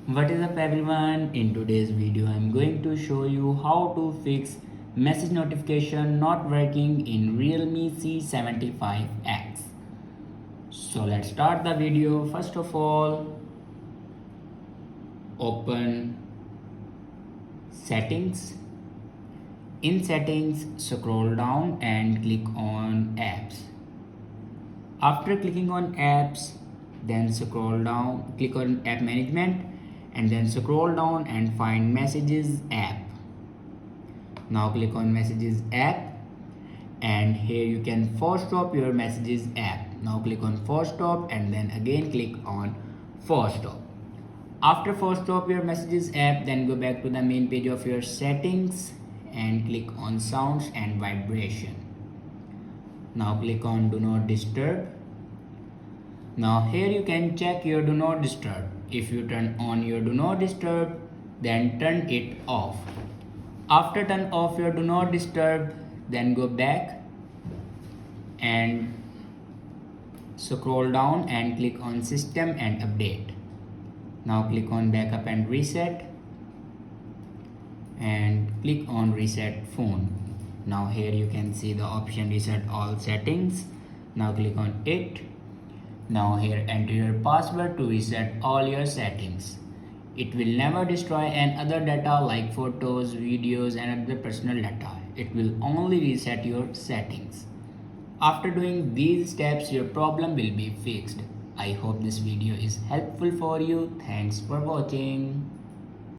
What is up everyone? In today's video I'm going to show you how to fix message notification not working in Realme C75x. So let's start the video. First of all, open settings. In settings, scroll down and click on apps. After clicking on apps, then scroll down, click on app management, and then scroll down and find messages app. Now click on messages app, and here you can force stop your messages app. Now click on force stop and then again click on force stop. After force stop your messages app, then go back to the main page of your settings and click on sounds and vibration. Now click on do not disturb. Now here you can check your do not disturb. If you turn on your do not disturb, then turn it off. After turn off your do not disturb, then go back and scroll down and click on system and update. Now click on backup and reset and click on reset phone. Now here you can see the option reset all settings. Now click on it. Now here enter your password to reset all your settings. It will never destroy any other data like photos, videos and other personal data. It will only reset your settings. After doing these steps, your problem will be fixed. I hope this video is helpful for you. Thanks for watching.